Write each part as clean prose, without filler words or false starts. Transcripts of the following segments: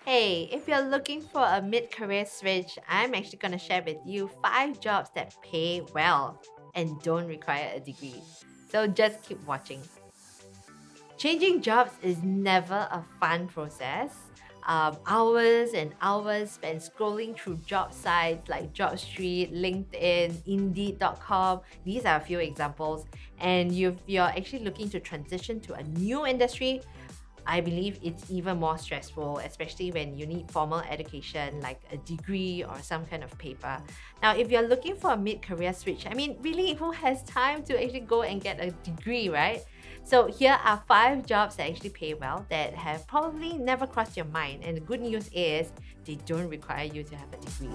Hey, if you're looking for a mid-career switch, I'm actually going to share with you 5 jobs that pay well and don't require a degree. So just keep watching. Changing jobs is never a fun process. Hours and hours spent scrolling through job sites like JobStreet, LinkedIn, Indeed.com. These are a few examples. And if you're actually looking to transition to a new industry, I believe it's even more stressful, especially when you need formal education like a degree or some kind of paper. Now, if you're looking for a mid career switch, I mean, really, who has time to actually go and get a degree, right? So, here are 5 jobs that actually pay well that have probably never crossed your mind. And the good news is they don't require you to have a degree.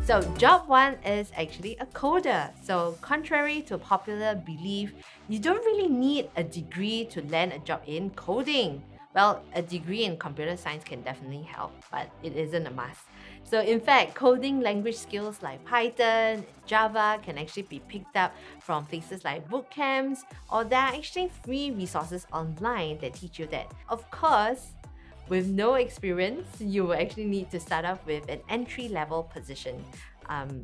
So, job one is actually a coder. So, contrary to popular belief, you don't really need a degree to land a job in coding. Well, a degree in computer science can definitely help, but it isn't a must. So, in fact, coding language skills like Python, Java can actually be picked up from places like boot camps, or there are actually free resources online that teach you that. Of course, with no experience, you will actually need to start off with an entry level position,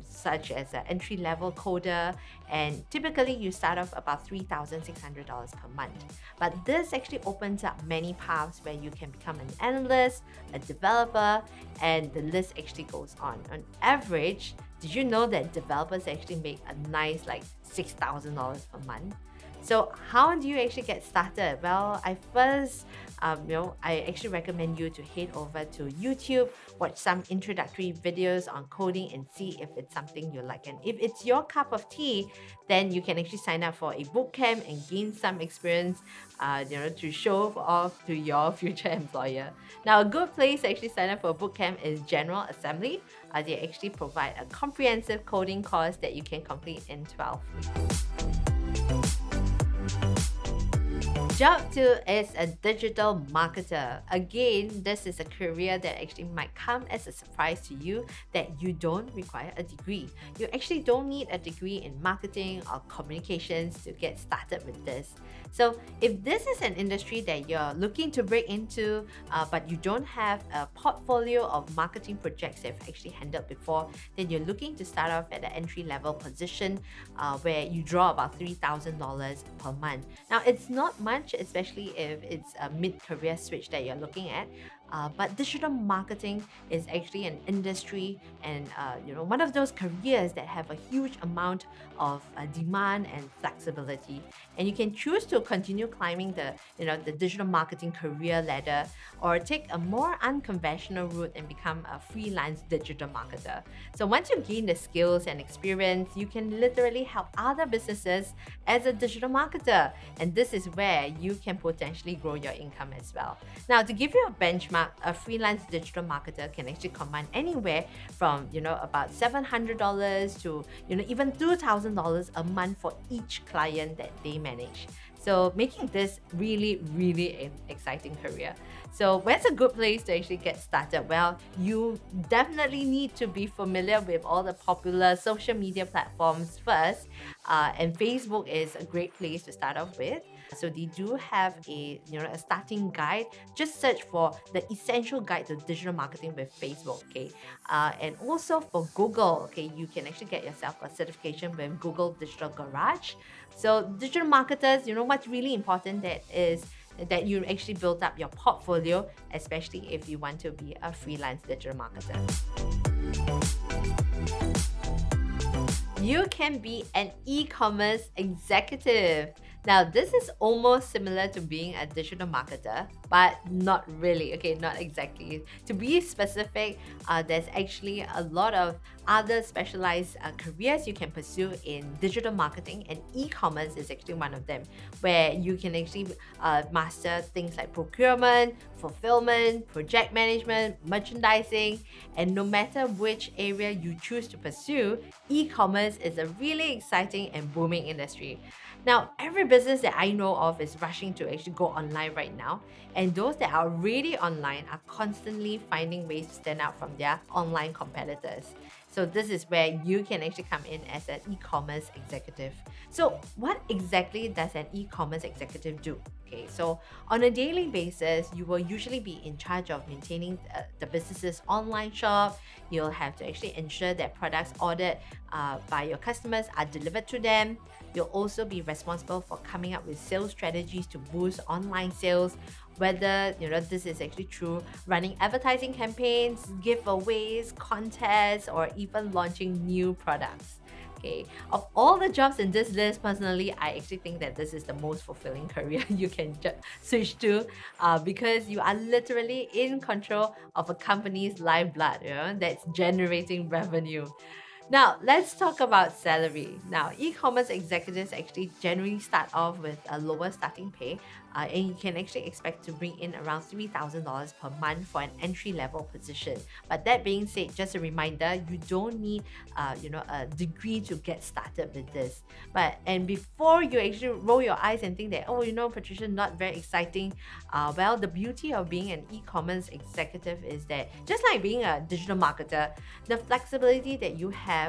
such as an entry level coder, and typically you start off about $3,600 per month. But this actually opens up many paths where you can become an analyst, a developer, and the list actually goes on. On average, did you know that developers actually make a nice like $6,000 per month? So how do you actually get started? Well, I actually recommend you to head over to YouTube, watch some introductory videos on coding and see if it's something you like. And if it's your cup of tea, then you can actually sign up for a bootcamp and gain some experience, to show off to your future employer. Now, a good place to actually sign up for a bootcamp is General Assembly. They actually provide a comprehensive coding course that you can complete in 12 weeks. Job two is a digital marketer. Again, this is a career that actually might come as a surprise to you that you don't require a degree. You actually don't need a degree in marketing or communications to get started with this. So, if this is an industry that you're looking to break into, but you don't have a portfolio of marketing projects that you've actually handled before, then you're looking to start off at an entry level position where you draw about $3,000 per month. Now, it's not much, especially if it's a mid career switch that you're looking at. But digital marketing is actually an industry and one of those careers that have a huge amount of demand and flexibility. And you can choose to continue climbing the digital marketing career ladder, or take a more unconventional route and become a freelance digital marketer. So once you gain the skills and experience, you can literally help other businesses as a digital marketer. And this is where you can potentially grow your income as well. Now, to give you a benchmark, a freelance digital marketer can actually command anywhere from about $700 to even $2,000 a month for each client that they manage. So making this really, really an exciting career. So where's a good place to actually get started? Well, you definitely need to be familiar with all the popular social media platforms first. And Facebook is a great place to start off with. So they do have a starting guide. Just search for the essential guide to digital marketing with Facebook. Okay, and also for Google. Okay, you can actually get yourself a certification with Google Digital Garage. So digital marketers, what's really important that you actually build up your portfolio, especially if you want to be a freelance digital marketer. You can be an e-commerce executive. Now, this is almost similar to being a digital marketer, but not really. Okay, not exactly. To be specific, there's actually a lot of other specialized careers you can pursue in digital marketing, and e-commerce is actually one of them, where you can actually master things like procurement, fulfillment, project management, merchandising, and no matter which area you choose to pursue, e-commerce is a really exciting and booming industry. Now, every business that I know of is rushing to actually go online right now, and those that are already online are constantly finding ways to stand out from their online competitors. So this is where you can actually come in as an e-commerce executive. So what exactly does an e-commerce executive do? Okay, so on a daily basis, you will usually be in charge of maintaining the business's online shop. You'll have to actually ensure that products ordered by your customers are delivered to them. You'll also be responsible for coming up with sales strategies to boost online sales, whether this is actually true running advertising campaigns, giveaways, contests, or even launching new products. Okay, of all the jobs in this list, personally, I actually think that this is the most fulfilling career you can switch to, because you are literally in control of a company's lifeblood, that's generating revenue. Now, let's talk about salary. Now, e-commerce executives actually generally start off with a lower starting pay, and you can actually expect to bring in around $3,000 per month for an entry-level position. But that being said, just a reminder, you don't need, a degree to get started with this. And before you actually roll your eyes and think that, oh, Patricia, not very exciting. Well, the beauty of being an e-commerce executive is that just like being a digital marketer, the flexibility that you have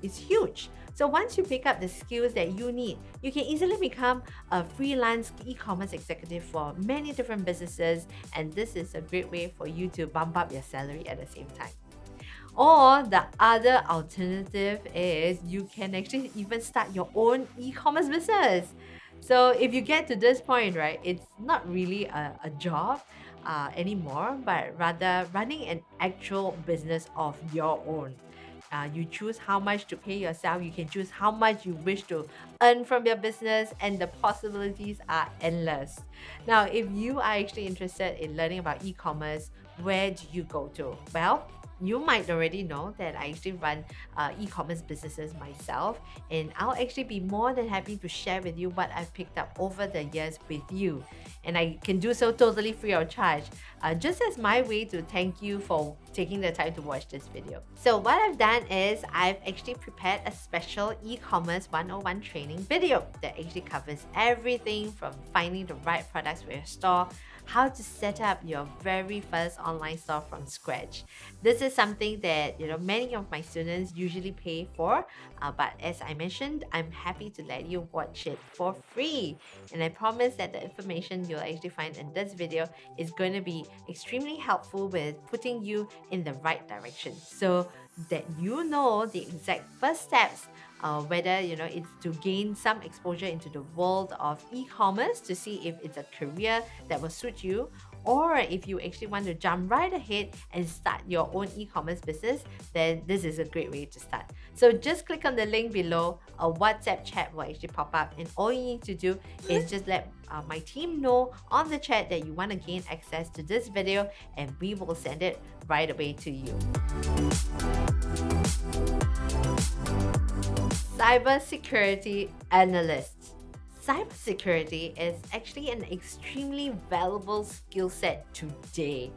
is huge. So once you pick up the skills that you need, you can easily become a freelance e-commerce executive for many different businesses, and this is a great way for you to bump up your salary at the same time. Or the other alternative is you can actually even start your own e-commerce business. So if you get to this point, right, it's not really a job anymore, but rather running an actual business of your own. You choose how much to pay yourself. You can choose how much you wish to earn from your business, and the possibilities are endless. Now, if you are actually interested in learning about e-commerce, where do you go to? Well, you might already know that I actually run e-commerce businesses myself, and I'll actually be more than happy to share with you what I've picked up over the years with you. And I can do so totally free of charge, just as my way to thank you for taking the time to watch this video. So what I've done is I've actually prepared a special e-commerce 101 training video that actually covers everything from finding the right products for your store, how to set up your very first online store from scratch. This is something that many of my students usually pay for, but as I mentioned, I'm happy to let you watch it for free. And I promise that the information you'll actually find in this video is going to be extremely helpful with putting you in the right direction, so that you know the exact first steps, whether it's to gain some exposure into the world of e-commerce to see if it's a career that will suit you, or if you actually want to jump right ahead and start your own e-commerce business, then this is a great way to start. So just click on the link below. A WhatsApp chat will actually pop up, and all you need to do is just let my team know on the chat that you want to gain access to this video, and we will send it right away to you. Cybersecurity analyst. Cybersecurity is actually an extremely valuable skill set today.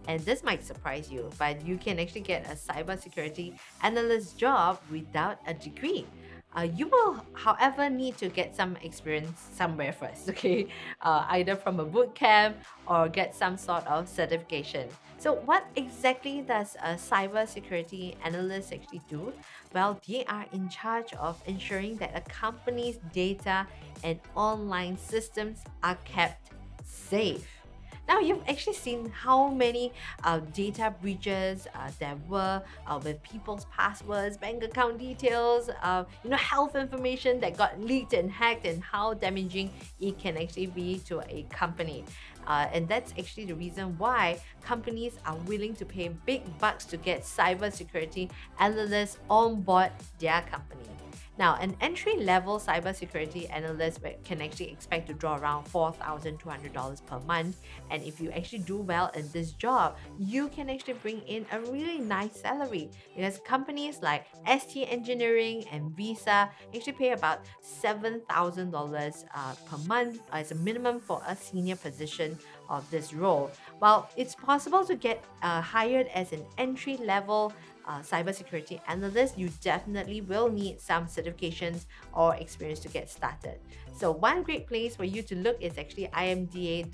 And this might surprise you, but you can actually get a cybersecurity analyst job without a degree. You will, however, need to get some experience somewhere first, okay? Either from a boot camp or get some sort of certification. So what exactly does a cybersecurity analyst actually do? Well, they are in charge of ensuring that a company's data and online systems are kept safe. Now, you've actually seen how many data breaches there were with people's passwords, bank account details, health information that got leaked and hacked, and how damaging it can actually be to a company. And that's actually the reason why companies are willing to pay big bucks to get cybersecurity analysts on board their company. Now, an entry-level cybersecurity analyst can actually expect to draw around $4,200 per month. And if you actually do well in this job, you can actually bring in a really nice salary, because companies like ST Engineering and Visa actually pay about $7,000 per month as a minimum for a senior position of this role. While it's possible to get hired as an entry-level cybersecurity analyst, you definitely will need some certifications or experience to get started. So one great place for you to look is actually imda.gov.sg.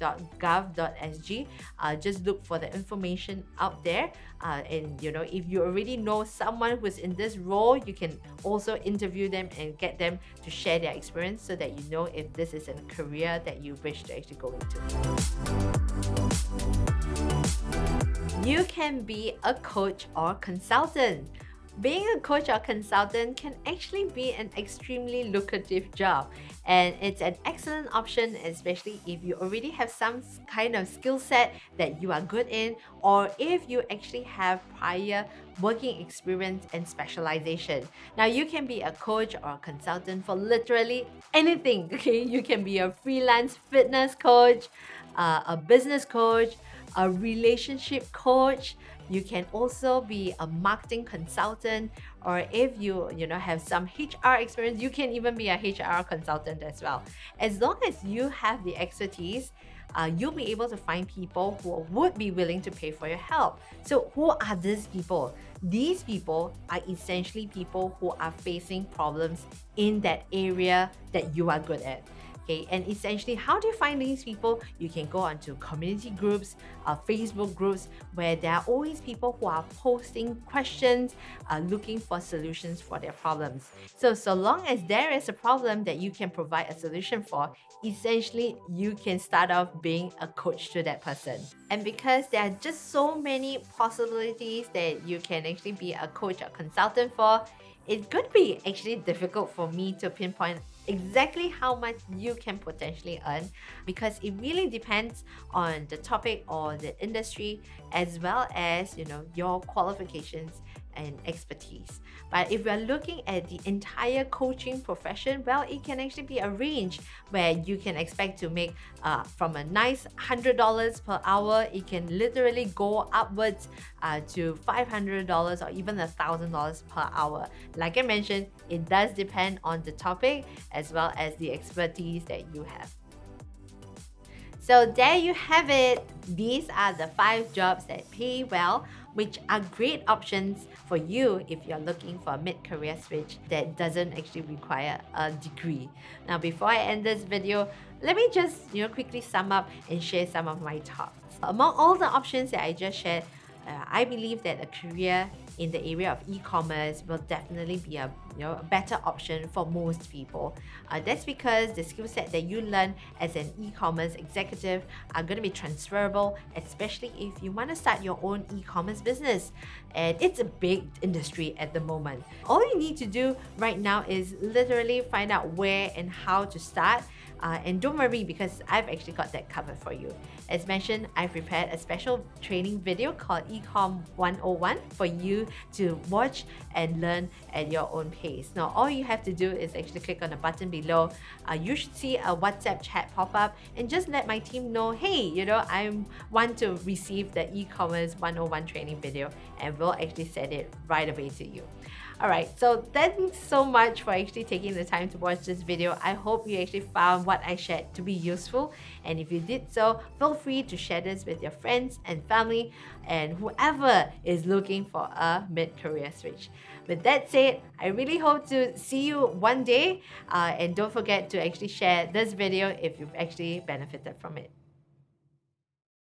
Just look for the information out there. And if you already know someone who's in this role, you can also interview them and get them to share their experience so that you know if this is a career that you wish to actually go into. You can be a coach or consultant. Being a coach or consultant can actually be an extremely lucrative job, and it's an excellent option, especially if you already have some kind of skill set that you are good in, or if you actually have prior working experience and specialization. Now, you can be a coach or a consultant for literally anything. Okay, you can be a freelance fitness coach, a business coach, a relationship coach. You can also be a marketing consultant, or if you have some HR experience, you can even be a HR consultant as well. As long as you have the expertise, you'll be able to find people who would be willing to pay for your help. So who are these people? These people are essentially people who are facing problems in that area that you are good at. Okay, and essentially, how do you find these people? You can go onto community groups, Facebook groups, where there are always people who are posting questions, looking for solutions for their problems. So long as there is a problem that you can provide a solution for, essentially, you can start off being a coach to that person. And because there are just so many possibilities that you can actually be a coach or consultant for, it could be actually difficult for me to pinpoint exactly how much you can potentially earn, because it really depends on the topic or the industry, as well as your qualifications and expertise. But if we're looking at the entire coaching profession, well, it can actually be a range where you can expect to make from a nice $100 per hour. It can literally go upwards to $500 or even $1,000 per hour. Like I mentioned, it does depend on the topic as well as the expertise that you have. So there you have it. These are the 5 jobs that pay well, which are great options for you if you're looking for a mid-career switch that doesn't actually require a degree. Now, before I end this video, let me just quickly sum up and share some of my thoughts. Among all the options that I just shared, I believe that a career in the area of e-commerce will definitely be a better option for most people. That's because the skill set that you learn as an e-commerce executive are going to be transferable, especially if you want to start your own e-commerce business. And it's a big industry at the moment. All you need to do right now is literally find out where and how to start. And don't worry, because I've actually got that covered for you. As mentioned, I've prepared a special training video called Ecom 101 for you to watch and learn at your own pace. Now, all you have to do is actually click on the button below. You should see a WhatsApp chat pop up, and just let my team know, hey, I want to receive the e-commerce 101 training video, and we'll actually send it right away to you. Alright, so thanks so much for actually taking the time to watch this video. I hope you actually found what I shared to be useful. And if you did so, feel free to share this with your friends and family and whoever is looking for a mid-career switch. With that said, I really hope to see you one day. And don't forget to actually share this video if you've actually benefited from it.